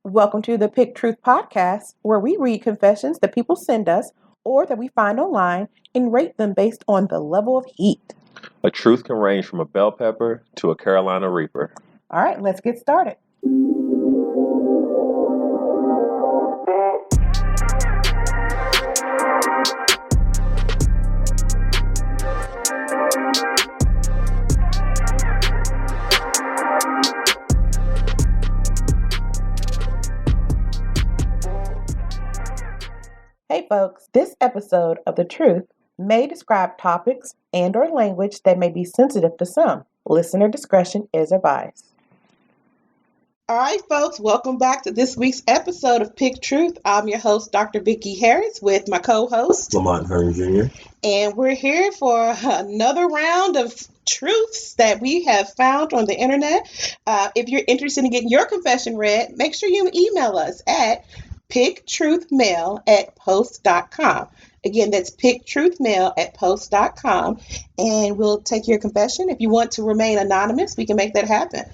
Welcome to the Pick Truth podcast, where we read confessions that people send us or that we find online and rate them based on the level of heat. A truth can range from a bell pepper to a Carolina Reaper. All right, let's get started. Hey folks, this episode of The Truth may describe topics and or language that may be sensitive to some. Listener discretion is advised. All right, folks, welcome back to this week's episode of Pick Truth. I'm your host, Dr. Vicky Harris, with my co-host, LaMont Hearn Jr. And we're here for another round of truths that we have found on the internet. If you're interested in getting your confession read, make sure you email us at picktruthmail@post.com. Again, that's picktruthmail@post.com, and we'll take your confession. If you want to remain anonymous, we can make that happen.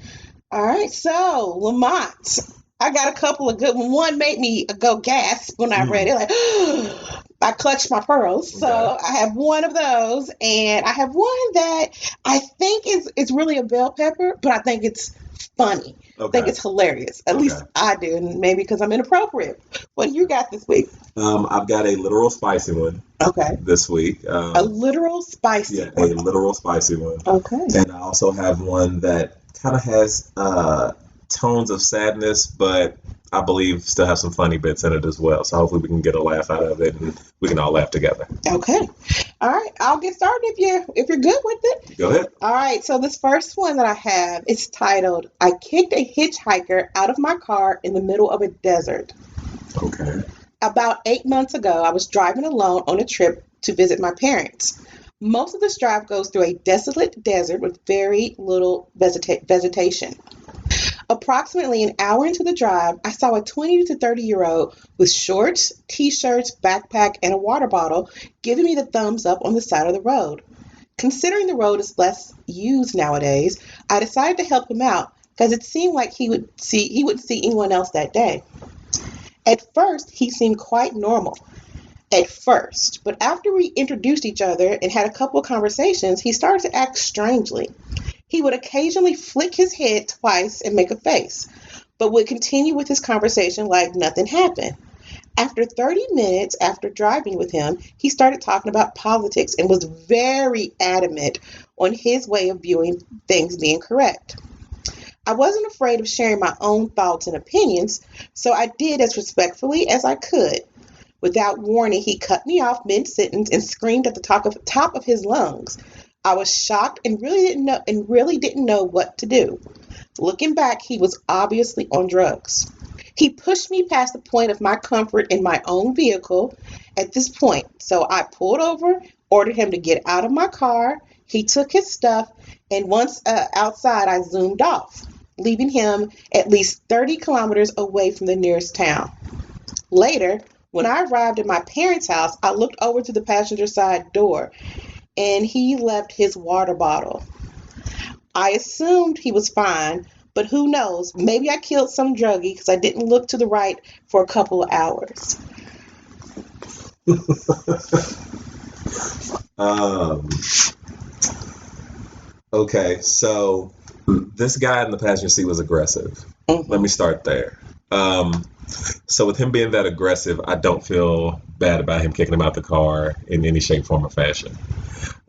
All right, so Lamont, I got a couple of good ones. One made me go gasp when I read it, like I clutched my pearls. So I have one of those, and I have one that I think is really a bell pepper, but I think it's funny. I think it's hilarious. At least I do, and maybe because I'm inappropriate. What do you got this week? I've got a literal spicy one. This week. A literal spicy one. A literal spicy one. Okay. And I also have one that kind of has tones of sadness, but I believe still have some funny bits in it as well. So hopefully we can get a laugh out of it and we can all laugh together. Okay. All right. I'll get started if you're good with it. Go ahead. All right. So this first one that I have is titled, "I kicked a hitchhiker out of my car in the middle of a desert." Okay. About 8 months ago, I was driving alone on a trip to visit my parents. Most of this drive goes through a desolate desert with very little vegetation. Approximately an hour into the drive, I saw a 20 to 30-year-old with shorts, t-shirts, backpack, and a water bottle giving me the thumbs up on the side of the road. Considering the road is less used nowadays, I decided to help him out because it seemed like he wouldn't see anyone else that day. At first, he seemed quite normal. But after we introduced each other and had a couple of conversations, he started to act strangely. He would occasionally flick his head twice and make a face, but would continue with his conversation like nothing happened. After 30 minutes after driving with him, he started talking about politics and was very adamant on his way of viewing things being correct. I wasn't afraid of sharing my own thoughts and opinions, so I did as respectfully as I could. Without warning, he cut me off mid-sentence and screamed at the top of his lungs. I was shocked and really didn't know what to do. Looking back, he was obviously on drugs. He pushed me past the point of my comfort in my own vehicle at this point. So I pulled over, ordered him to get out of my car. He took his stuff, and once outside, I zoomed off, leaving him at least 30 kilometers away from the nearest town. Later, when I arrived at my parents' house, I looked over to the passenger side door, and he left his water bottle. I assumed he was fine, but who knows? Maybe I killed some druggie because I didn't look to the right for a couple of hours. Okay, so this guy in the passenger seat was aggressive. Let me start there. So with him being that aggressive, I don't feel bad about him kicking him out the car in any shape, form, or fashion.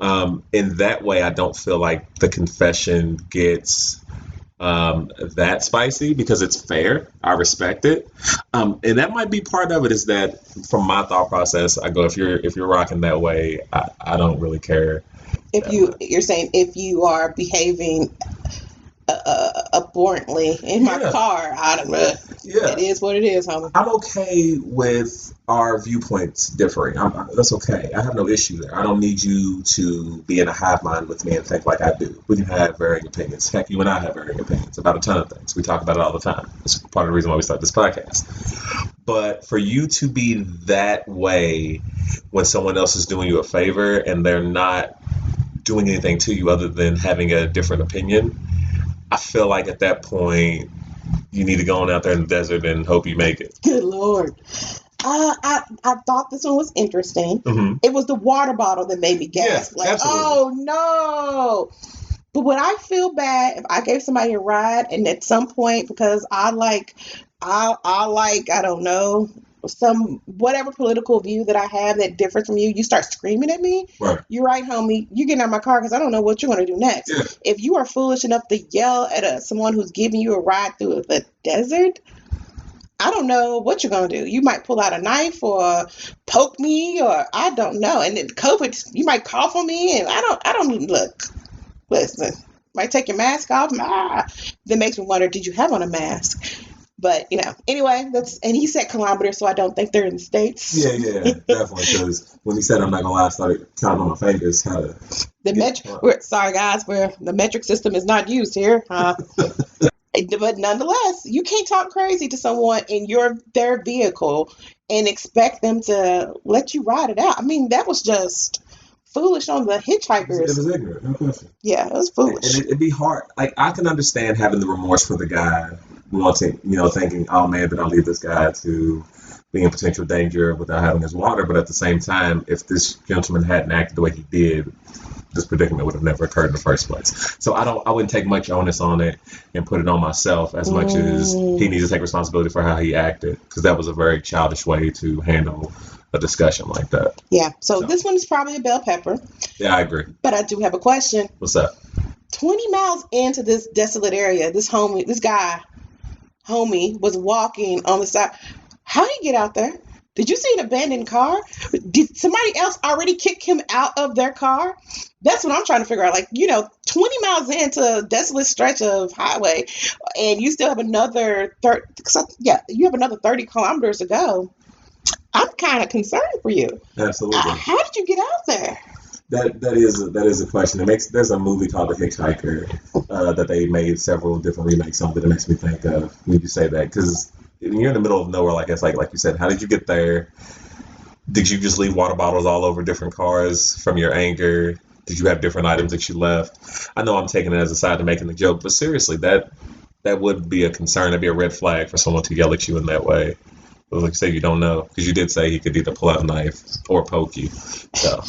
In that way, I don't feel like the confession gets that spicy because it's fair. I respect it. And that might be part of it, is that from my thought process, I go, if you're rocking that way, I don't really care. You're saying if you are behaving abhorrently in my car, I don't know. It is what it is, homie. I'm okay with our viewpoints differing. That's okay. I have no issue there. I don't need you to be in a hive mind with me and think like I do. We can have varying opinions. Heck, you and I have varying opinions about a ton of things. We talk about it all the time. It's part of the reason why we start this podcast. But for you to be that way when someone else is doing you a favor and they're not doing anything to you other than having a different opinion, I feel like at that point you need to go on out there in the desert and hope you make it? Good Lord. I thought this one was interesting. Mm-hmm. It was the water bottle that made me gasp. Yeah, absolutely. Oh no. But would I feel bad if I gave somebody a ride and at some point, because I don't know, some whatever political view that I have that differs from you start screaming at me? Right. You're right, homie. You get out of my car because I don't know what you're going to do next. Yeah. If you are foolish enough to yell at someone who's giving you a ride through the desert, I don't know what you're going to do. You might pull out a knife or poke me, or I don't know. And then COVID, you might cough on me, and I don't look. Listen, might take your mask off. That makes me wonder, did you have on a mask? But, anyway, and he said kilometers, so I don't think they're in the States. Yeah, definitely. Because when he said, I'm not going to lie, I started counting on my fingers how to. Sorry, guys, the metric system is not used here. But nonetheless, you can't talk crazy to someone in their vehicle and expect them to let you ride it out. I mean, that was just foolish on the hitchhikers. It was ignorant, no question. Yeah, it was foolish. And it'd be hard. Like, I can understand having the remorse for the guy, wanting, thinking, oh man, did I leave this guy to be in potential danger without having his water? But at the same time, if this gentleman hadn't acted the way he did, this predicament would have never occurred in the first place. So I wouldn't take much onus on it and put it on myself as much as he needs to take responsibility for how he acted, because that was a very childish way to handle a discussion like that. Yeah. So this one is probably a bell pepper. Yeah, I agree. But I do have a question. What's up? 20 miles into this desolate area, this homie was walking on the side. How did he get out there? Did you see an abandoned car? Did somebody else already kick him out of their car? That's what I'm trying to figure out. 20 miles into a desolate stretch of highway, and you still have another 30 kilometers to go. I'm kind of concerned for you. Absolutely. How did you get out there? That is a question. There's a movie called The Hitchhiker that they made several different remakes of that makes me think of when you say that, because you're in the middle of nowhere, like you said. How did you get there? Did you just leave water bottles all over different cars from your anger? Did you have different items that you left? I know I'm taking it as a side to making the joke, but seriously, that would be a concern. That'd be a red flag for someone to yell at you in that way. But like you say, you don't know, because you did say he could either pull out a knife or poke you. So.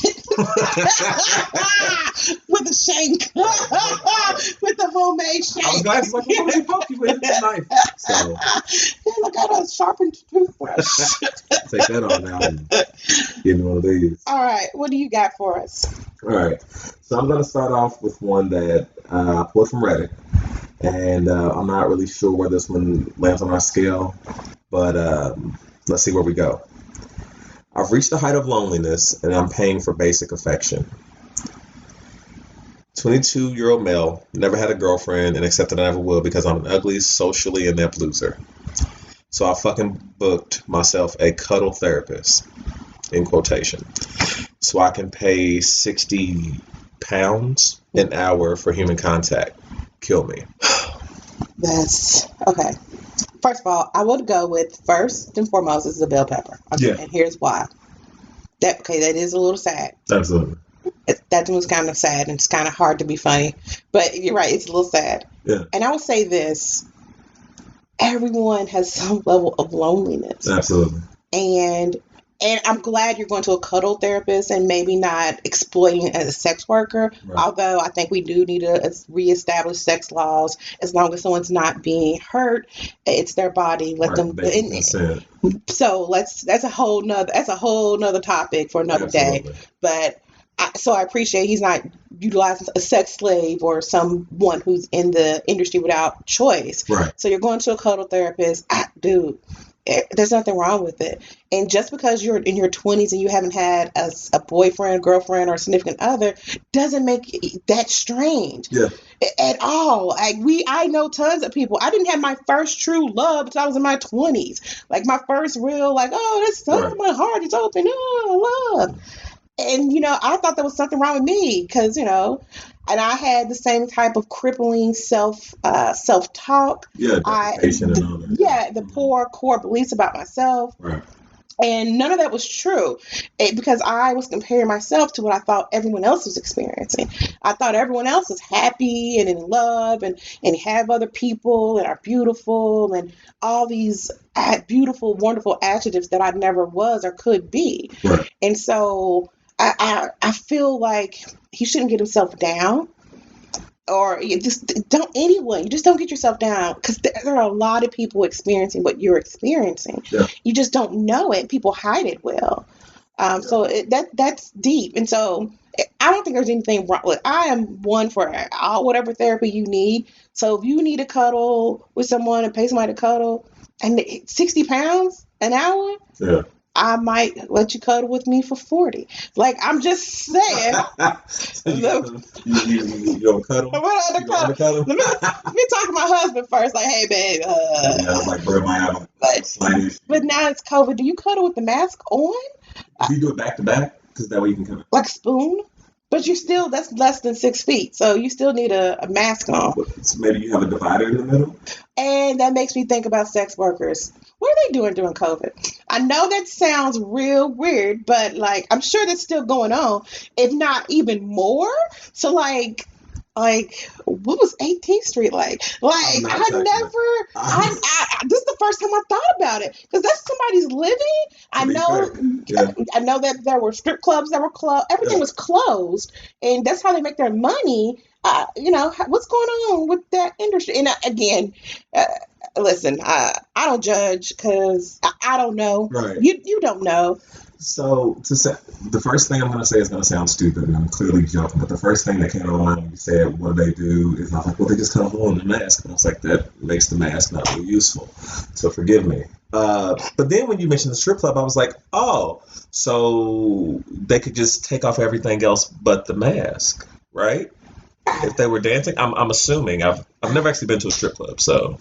With a shank. With the homemade shank. I was glad it's like, what would he poke you with a knife? So. I got a sharpened toothbrush. Take that on now and give me one of these. All right, what do you got for us? All right, so I'm going to start off with one that I pulled from Reddit, and I'm not really sure where this one lands on our scale, but let's see where we go. I've reached the height of loneliness, and I'm paying for basic affection. 22-year-old male, never had a girlfriend, and accepted I never will because I'm an ugly, socially inept loser. So I fucking booked myself a cuddle therapist, in quotation, so I can pay 60 pounds an hour for human contact. Kill me. That's okay. First of all, I would go with, first and foremost, this is a bell pepper. Okay, yeah. And here's why. That is a little sad. Absolutely. That one's kind of sad, and it's kind of hard to be funny. But you're right, it's a little sad. Yeah. And I would say this. Everyone has some level of loneliness. Absolutely. And I'm glad you're going to a cuddle therapist and maybe not exploiting as a sex worker. Right. Although I think we do need to reestablish sex laws. As long as someone's not being hurt, it's their body. Let them. So that's a whole nother topic for another day. But I appreciate he's not utilizing a sex slave or someone who's in the industry without choice. Right. So you're going to a cuddle therapist, dude. There's nothing wrong with it. And just because you're in your 20s and you haven't had a boyfriend, girlfriend, or significant other doesn't make it that strange. Yeah. At all. I know tons of people. I didn't have my first true love until I was in my 20s. Like my first real, that's right. My heart is open. Oh, love. And, I thought there was something wrong with me because, and I had the same type of crippling self-talk. Yeah, and all that. Yeah, the poor core beliefs about myself. Right. And none of that was true because I was comparing myself to what I thought everyone else was experiencing. I thought everyone else was happy and in love and have other people and are beautiful and all these beautiful, wonderful adjectives that I never was or could be. Right. And so I feel like he shouldn't get himself down. Or you just you just don't get yourself down because there are a lot of people experiencing what you're experiencing. Yeah. You just don't know it. People hide it well. So that's deep. And so I don't think there's anything wrong. Look, I am one for whatever therapy you need. So if you need to cuddle with someone and pay somebody to cuddle and 60 pounds an hour, Yeah. I might let you cuddle with me for 40. Like, I'm just saying. So you don't cuddle? You don't undercuddle? Let me talk to my husband first. Like, hey, babe. Yeah, I was like, bro, might have a slight issue. But now it's COVID. Do you cuddle with the mask on? If you do it back to back, because that way you can come. Like spoon? But that's less than 6 feet. So you still need a mask on. So maybe you have a divider in the middle? And that makes me think about sex workers. What are they doing during COVID? I know that sounds real weird, but like I'm sure that's still going on, if not even more. So like what was 18th Street like? Like this is the first time I thought about it because that's somebody's living. I know that there were strip clubs that were closed. Everything was closed, and that's how they make their money. What's going on with that industry? And again, listen, I don't judge because I don't know. Right. You don't know. So to say, the first thing I'm going to say is going to sound stupid, and I'm clearly joking, but the first thing that came to mind when you said, what do they do, is I was like, well, they just come home in the mask. And I was like, that makes the mask not really useful. So forgive me. But then when you mentioned the strip club, I was like, oh, so they could just take off everything else but the mask, right? If they were dancing, I'm assuming. I've never actually been to a strip club, so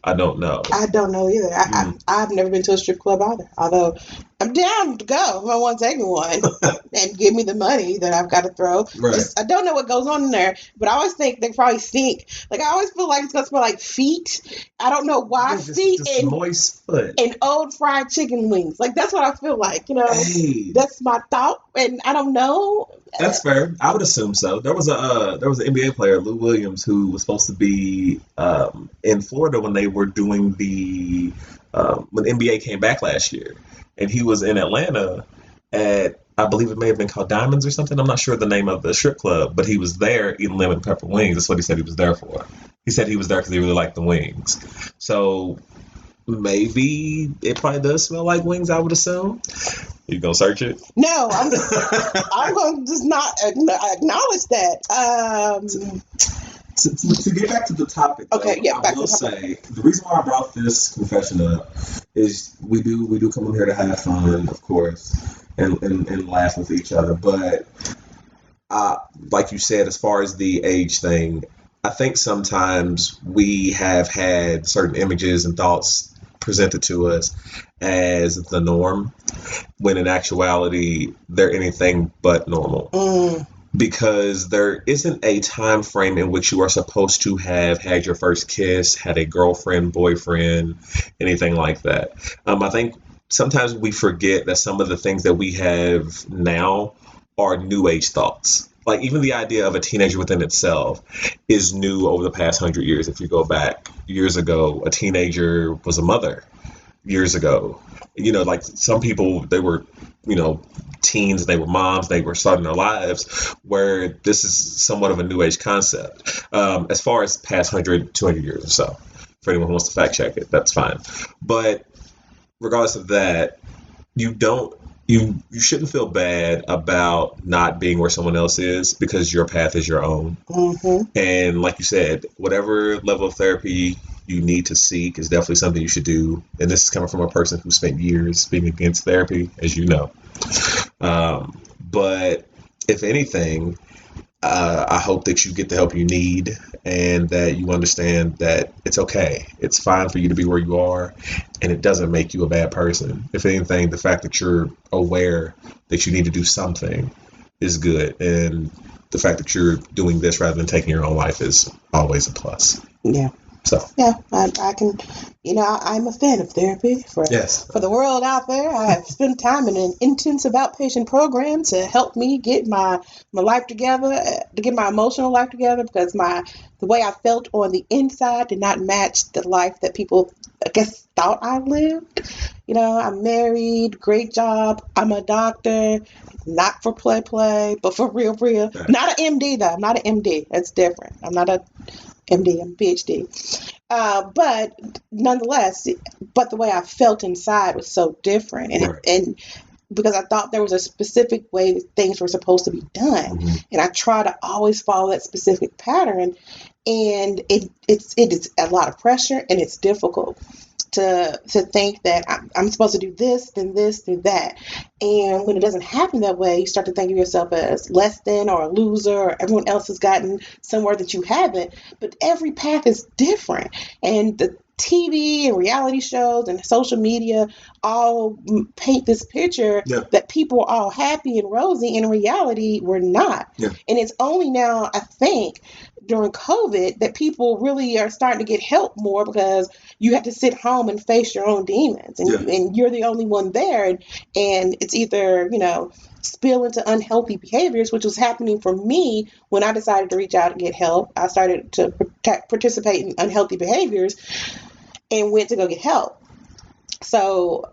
I don't know. I don't know either. I've never been to a strip club either. Although I'm down to go if I want to take me one and give me the money that I've got to throw. Right. I don't know what goes on in there, but I always think they probably stink. Like I always feel like it's gonna smell like feet. I don't know why feet just moist foot and old fried chicken wings. Like that's what I feel like. Hey. That's my thought, and I don't know. That's fair. I would assume so. There was an NBA player, Lou Williams, who was supposed to be in Florida when they were doing the when NBA came back last year, and he was in Atlanta at, I believe it may have been called Diamonds or something. I'm not sure the name of the strip club, but he was there eating lemon pepper wings. That's what he said he was there for. He said he was there because he really liked the wings. So maybe it probably does smell like wings, I would assume. You gonna search it? No, I'm gonna just not acknowledge that. To get back to the topic, okay, though, I will say the reason why I brought this confession up is we do come in here to have fun, of course, and laugh with each other. But like you said, as far as the age thing, I think sometimes we have had certain images and thoughts presented to us as the norm, when in actuality they're anything but normal. Because there isn't a time frame in which you are supposed to have had your first kiss, had a girlfriend, boyfriend, anything like that. I think sometimes we forget that some of the things that we have now are new age thoughts. Like even the idea of a teenager within itself is new over the past 100 years. If you go back years ago, a teenager was a mother years ago. Like some people, they were, teens, they were moms, they were starting their lives, where this is somewhat of a new age concept. As far as past 100, 200 years or so, for anyone who wants to fact check it, that's fine. But regardless of that, you shouldn't feel bad about not being where someone else is, because your path is your own. And like you said, whatever level of therapy you need to seek is definitely something you should do. And this is coming from a person who spent years being against therapy, as you know. But if anything, I hope that you get the help you need, and that you understand that it's okay. It's fine for you to be where you are, and it doesn't make you a bad person. If anything, the fact that you're aware that you need to do something is good. And the fact that you're doing this rather than taking your own life is always a plus. Yeah. So yeah, I can, I'm a fan of therapy for the world out there. I have spent time in an intensive outpatient program to help me get my life together, to get my emotional life together, because the way I felt on the inside did not match the life that people, I guess, thought I lived. I'm married, great job. I'm a doctor, not for play, but for real. Not an MD though. I'm not an MD. That's different. I'm not a MD. I'm a PhD. But nonetheless, but the way I felt inside was so different, and because I thought there was a specific way that things were supposed to be done, and I try to always follow that specific pattern, and it is a lot of pressure, and it's difficult to think that I'm supposed to do this, then this, then that. And when it doesn't happen that way, you start to think of yourself as less than or a loser, or everyone else has gotten somewhere that you haven't. But every path is different. And the TV and reality shows and social media all paint this picture that people are all happy and rosy. In reality, we're not. Yeah. And it's only now, I think, during COVID that people really are starting to get help more, because you have to sit home and face your own demons, and you're the only one there, and it's either spill into unhealthy behaviors, which was happening for me when I decided to reach out and get help. I started to participate in unhealthy behaviors and went to go get help. So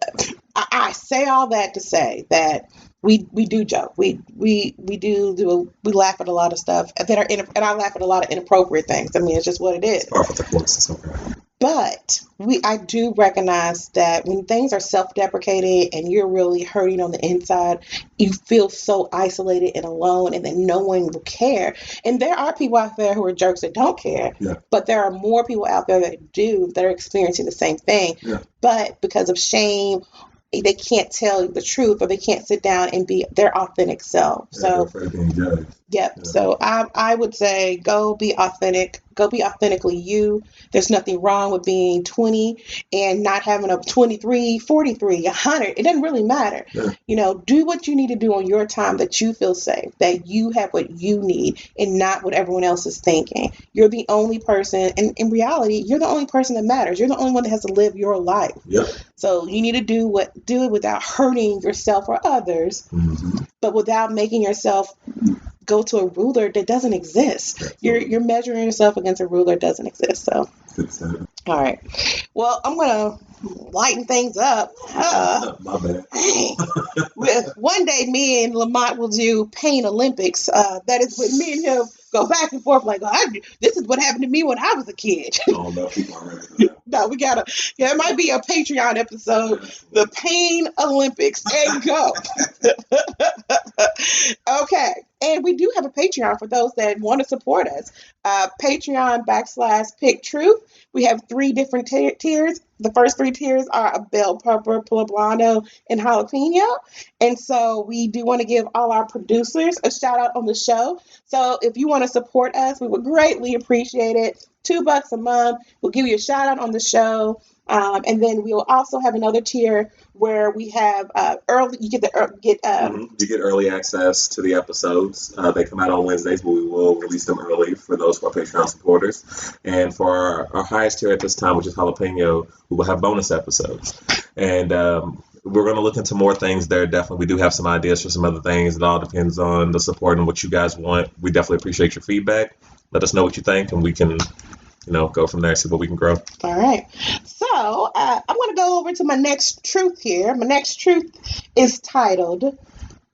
I say all that to say that we do joke. We laugh at a lot of stuff that are and I laugh at a lot of inappropriate things. I mean, it's just what it is. But I do recognize that when things are self-deprecating and you're really hurting on the inside, you feel so isolated and alone, and that no one will care. And there are people out there who are jerks that don't care, but there are more people out there that do, that are experiencing the same thing. Yeah. But because of shame, they can't tell the truth, or they can't sit down and be their authentic self. So, So I would say go be authentic. Go be authentically you. There's nothing wrong with being 20 and not having a 23, 43, 100. It doesn't really matter. Yeah. Do what you need to do on your time that you feel safe, that you have what you need and not what everyone else is thinking. You're the only person, and in reality, you're the only person that matters. You're the only one that has to live your life. Yep. So you need to do it without hurting yourself or others, but without making yourself go to a ruler that doesn't exist. You're measuring yourself against a ruler that doesn't exist. So, all right. Well, I'm gonna lighten things up. My bad. One day, me and LaMont will do Pain Olympics. That is when me and him go back and forth like, this is what happened to me when I was a kid. Oh, no, people are ready for that. No, we gotta. Yeah, it might be a Patreon episode. The Pain Olympics. There you go. Okay. And we do have a Patreon for those that want to support us. Patreon.com/Pick Truth. We have 3 different tiers. The first 3 tiers are a bell pepper, poblano, and jalapeno. And so we do want to give all our producers a shout out on the show. So if you want to support us, we would greatly appreciate it. $2 a month. We'll give you a shout out on the show. And then we'll also have another tier where we have you get early access to the episodes. They come out on Wednesdays, but we will release them early for those who are Patreon supporters. And for our highest tier at this time, which is jalapeno, we will have bonus episodes. And we're going to look into more things there. Definitely, we do have some ideas for some other things. It all depends on the support and what you guys want. We definitely appreciate your feedback. Let us know what you think, and we can go from there, see what we can grow. All right. So I'm going to go over to my next truth here. My next truth is titled,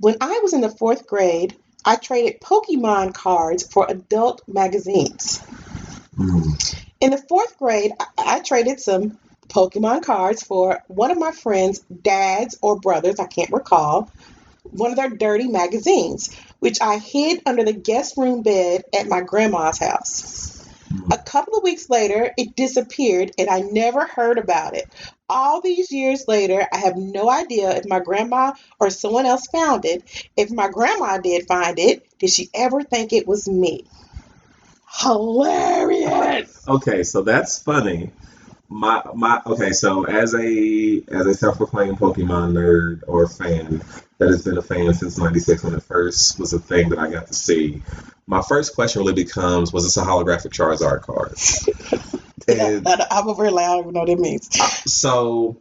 When I was in the 4th grade, I traded Pokemon cards for adult magazines. In the 4th grade, I traded some Pokemon cards for one of my friends' dads or brothers, I can't recall, one of their dirty magazines, which I hid under the guest room bed at my grandma's house. A couple of weeks later, it disappeared, and I never heard about it. All these years later, I have no idea if my grandma or someone else found it. If my grandma did find it, did she ever think it was me? Hilarious! Okay, so that's funny. Okay, so as a self-proclaimed Pokemon nerd or fan that has been a fan since '96 when it first was a thing that I got to see, my first question really becomes, was this a holographic Charizard card? And I'm over here like, I don't even know what that means. so,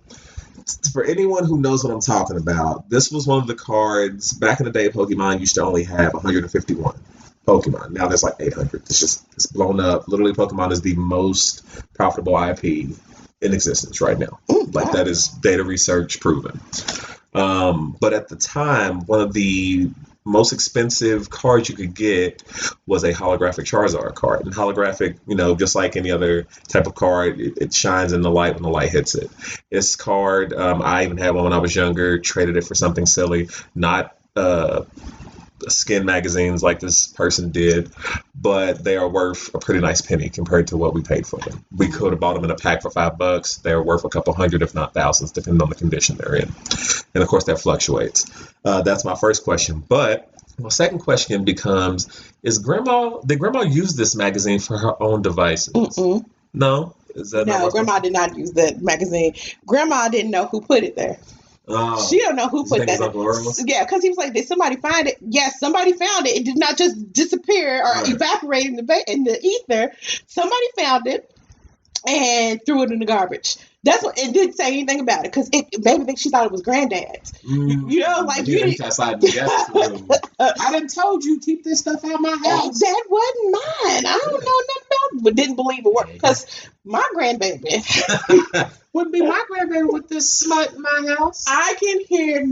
for anyone who knows what I'm talking about, this was one of the cards. Back in the day, Pokemon used to only have 151 Pokemon. Now there's like 800. It's blown up. Literally, Pokemon is the most profitable IP in existence right now. Like, that is data research proven. But at the time, one of the most expensive cards you could get was a holographic Charizard card. And holographic, just like any other type of card, it shines in the light when the light hits it. This card, I even had one when I was younger, traded it for something silly, not skin magazines like this person did, but they are worth a pretty nice penny compared to what we paid for them. We could have bought them in a pack for $5. They're worth a couple hundred, if not thousands, depending on the condition they're in. And of course, that fluctuates. That's my first question. But my second question becomes: did Grandma use this magazine for her own devices? Mm-mm. No? Is that no? Grandma did not use that magazine. Grandma didn't know who put it there. She don't know who put that. Yeah, because he was like, did somebody find it? Yes, somebody found it. It did not just disappear or evaporate in the ether. Somebody found it and threw it in the garbage. That's what it didn't say anything about it because baby think she thought it was granddad's. Like you outside the guest room. I done told you keep this stuff out of my house. That wasn't mine. I don't know nothing about it, but didn't believe it worked because my grandbaby wouldn't be my grandbaby with this smut in my house. I can hear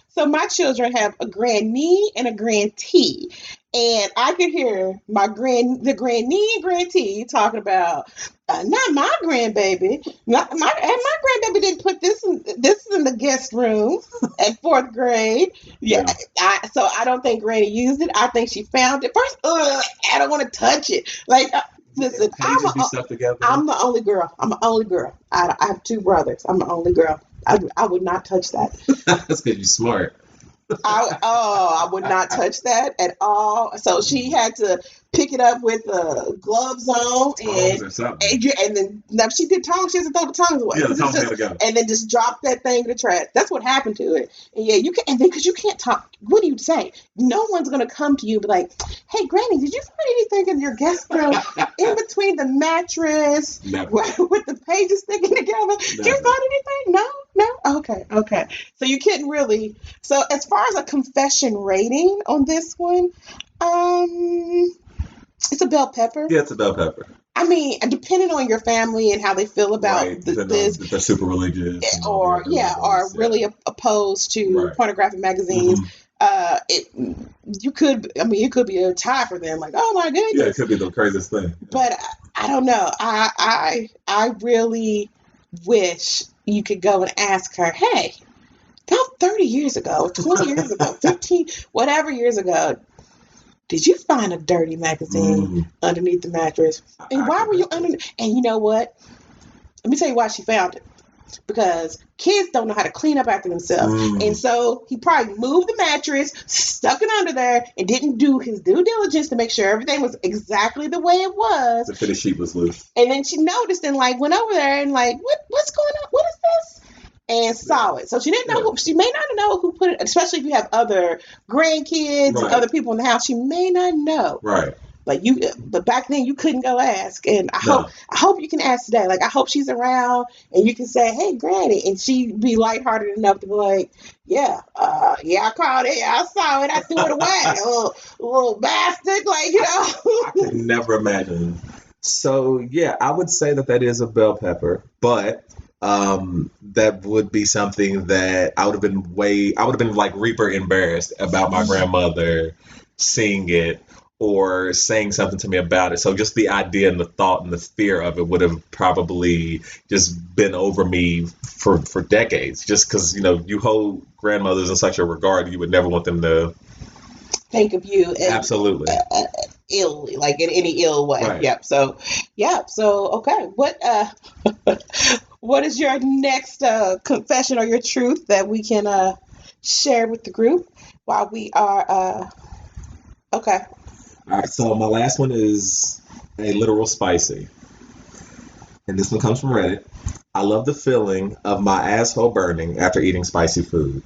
so my children have a grandnie and a grandtie. And I could hear the granny and grandtie talking about not my grandbaby. My grandbaby didn't put this in the guest room at 4th grade. Yeah. So I don't think Granny used it. I think she found it first. I don't want to touch it. Like, listen, I'm the only girl. I'm the only girl. I have 2 brothers. I'm the only girl. I would not touch that. That's because you're smart. I would not touch that at all. So she had to pick it up with gloves on and then now she did tongs. She has to throw the tongs away. Yeah, the tongs gotta go. And then just drop that thing in the trash. That's what happened to it. And yeah, you can, and then because you can't talk. What do you say? No one's gonna come to you and be like, "Hey, Granny, did you find anything in your guest room in between the mattress with the pages sticking together? Did you find anything? No. Okay. So you couldn't really. So as far as a confession rating on this one, it's a bell pepper. Yeah, it's a bell pepper. I mean, depending on your family and how they feel about this, if they're super religious, or really opposed to pornographic magazines. Mm-hmm. It could be a tie for them. Like, oh my goodness, yeah, it could be the craziest thing. But I don't know. I really wish you could go and ask her, hey, about 30 years ago, 20 years ago, 15, whatever years ago, did you find a dirty magazine underneath the mattress? And why were you underneath? And you know what? Let me tell you why she found it. Because kids don't know how to clean up after themselves. And so he probably moved the mattress, stuck it under there, and didn't do his due diligence to make sure everything was exactly the way it was. The fitted sheet was loose. And then she noticed and went over there and what's going on? What is this? And saw it. So she didn't know she may not know who put it, especially if you have other grandkids and other people in the house. She may not know. Right. But back then you couldn't go ask. And I hope you can ask today. Like, I hope she's around and you can say, hey, Granny, and she'd be lighthearted enough to be like, I called it, I saw it, I threw it away. little bastard, I could never imagine. So yeah, I would say that is a bell pepper, but that would be something that I would have been like Reaper embarrassed about my grandmother seeing it or saying something to me about it. So just the idea and the thought and the fear of it would have probably just been over me for decades. Just because, you hold grandmothers in such a regard, you would never want them to think of you absolutely ill, like in any ill way. Right. Yep. So okay. What is your next confession or your truth that we can share with the group while we are okay. All right, so my last one is a literal spicy. And this one comes from Reddit. I love the feeling of my asshole burning after eating spicy food.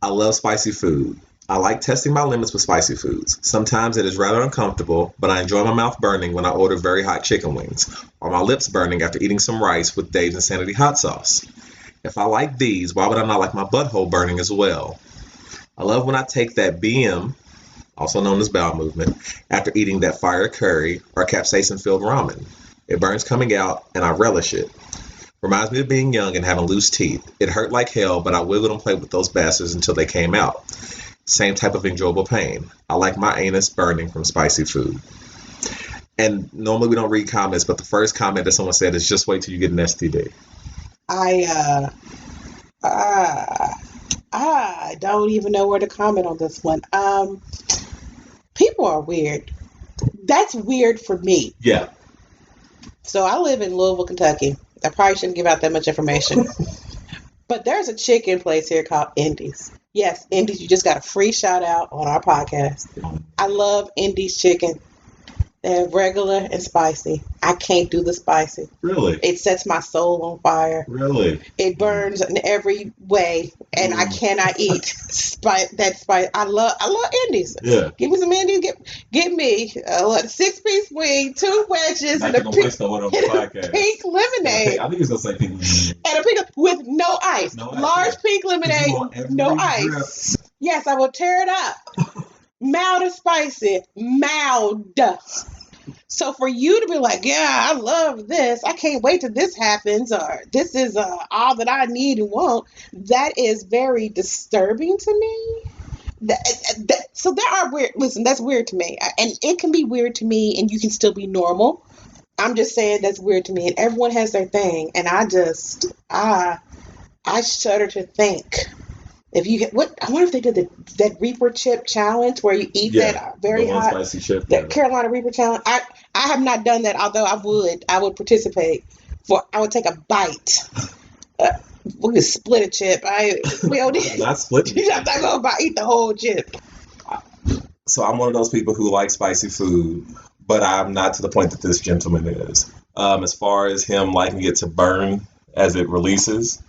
I love spicy food. I like testing my limits with spicy foods. Sometimes it is rather uncomfortable, but I enjoy my mouth burning when I order very hot chicken wings, or my lips burning after eating some rice with Dave's Insanity hot sauce. If I like these, why would I not like my butthole burning as well? I love when I take that BM, also known as bowel movement, after eating that fire curry or capsaicin-filled ramen. It burns coming out, and I relish it. Reminds me of being young and having loose teeth. It hurt like hell, but I wiggled and played with those bastards until they came out. Same type of enjoyable pain. I like my anus burning from spicy food. And normally we don't read comments, but the first comment that someone said is just wait till you get an STD. I don't even know where to comment on this one. People are weird. That's weird for me. Yeah. So I live in Louisville, Kentucky. I probably shouldn't give out that much information. But there's a chicken place here called Indy's. Yes, Indy's. You just got a free shout out on our podcast. I love Indy's chicken. They have regular and spicy. I can't do the spicy. Really? It sets my soul on fire. Really? It burns in every way, and I cannot eat that spice. I love Indy's. Yeah. Give me some Indy's. Get me a 6-piece wing, 2 wedges, and a pink lemonade. I think he's gonna say pink lemonade. And a pink with no ice. Large pink lemonade, no ice. Drip. Yes, I will tear it up. Mild and spicy. Mild. So for you to be like, yeah, I love this. I can't wait till this happens, or this is all that I need and want. That is very disturbing to me. So there are weird. Listen, that's weird to me, and it can be weird to me, and you can still be normal. I'm just saying that's weird to me, and everyone has their thing, and I shudder to think. If you I wonder if they did that Reaper chip challenge where you eat that very hot spicy chip, that Carolina Reaper challenge. I have not done that, although I would participate. I would take a bite. We could split a chip. We don't not splitting. You have to go about eat the whole chip. So I'm one of those people who like spicy food, but I'm not to the point that this gentleman is. As far as him liking it to burn as it releases.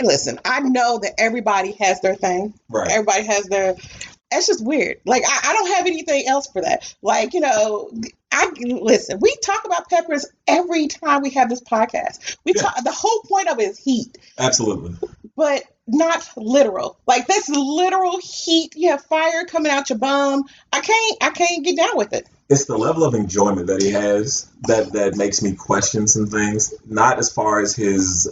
Listen, I know that everybody has their thing. Right. Everybody has their. It's just weird. Like I don't have anything else for that. Like listen. We talk about peppers every time we have this podcast. The whole point of it is heat. Absolutely. But not literal. Like that's literal heat. You have fire coming out your bum. I can't get down with it. It's the level of enjoyment that he has that makes me question some things. Not as far as his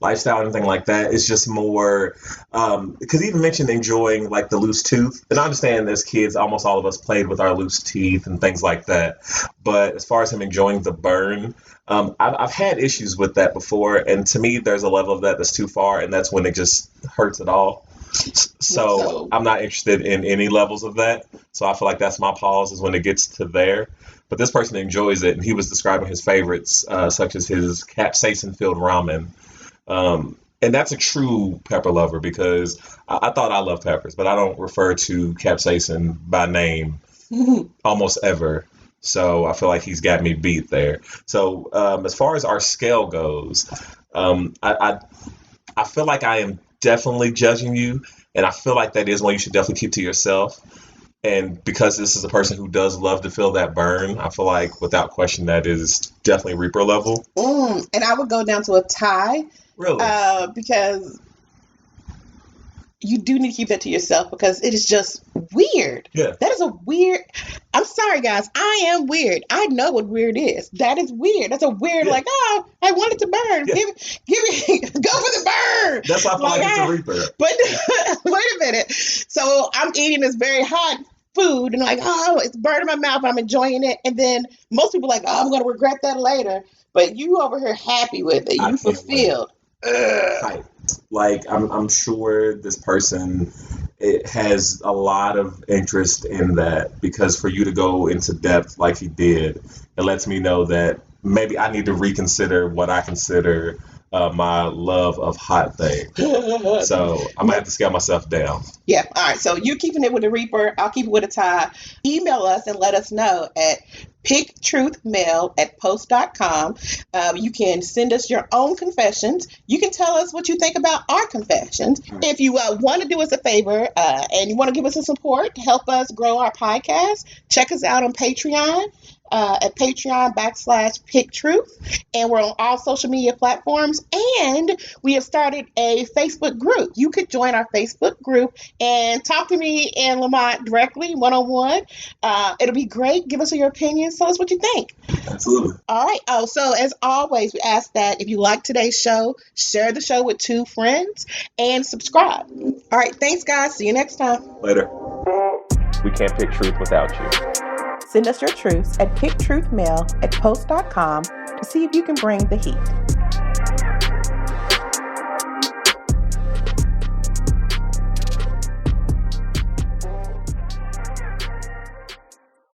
lifestyle or anything like that. It's just more because he even mentioned enjoying like the loose tooth, and I understand as kids almost all of us played with our loose teeth and things like that, but as far as him enjoying the burn, I've had issues with that before, and to me there's a level of that that's too far, and that's when it just hurts it all. So I'm not interested in any levels of that, so I feel like that's my pause is when it gets to there. But this person enjoys it, and he was describing his favorites such as his capsaicin filled ramen. And that's a true pepper lover, because I thought I loved peppers, but I don't refer to capsaicin by name almost ever. So I feel like he's got me beat there. So as far as our scale goes, I feel like I am definitely judging you, and I feel like that is one you should definitely keep to yourself. And because this is a person who does love to feel that burn, I feel like without question that is definitely Reaper level. And I would go down to a tie. Really? Because you do need to keep that to yourself, because it is just weird. Yeah. That is a weird. I'm sorry, guys. I am weird. I know what weird is. That is weird. That's a weird, like, oh, I want it to burn. Yeah. Give me, go for the burn. That's why I feel like it's a Reaper. But wait a minute. So I'm eating this very hot food, and like, oh, it's burning my mouth, but I'm enjoying it. And then most people are like, oh, I'm going to regret that later. But you over here happy with it. You fulfilled. Like I'm sure this person has a lot of interest in that, because for you to go into depth like he did, it lets me know that maybe I need to reconsider what I consider my love of hot things. So I might have to scale myself down. Yeah. All right. So you're keeping it with a Reaper. I'll keep it with a tie. Email us and let us know at picktruthmail@post.com. You can send us your own confessions. You can tell us what you think about our confessions. If you want to do us a favor and you want to give us some support to help us grow our podcast, check us out on Patreon. At Patreon.com/PickTruth, and we're on all social media platforms, and we have started a Facebook group. You could join our Facebook group and talk to me and LaMont directly, one-on-one. It'll be great. Give us your opinions. Tell us what you think. Absolutely. All right. Oh, so as always, we ask that if you like today's show, share the show with 2 friends and subscribe. All right. Thanks, guys. See you next time. Later. We can't pick truth without you. Send us your truths at picktruthmail@post.com to see if you can bring the heat.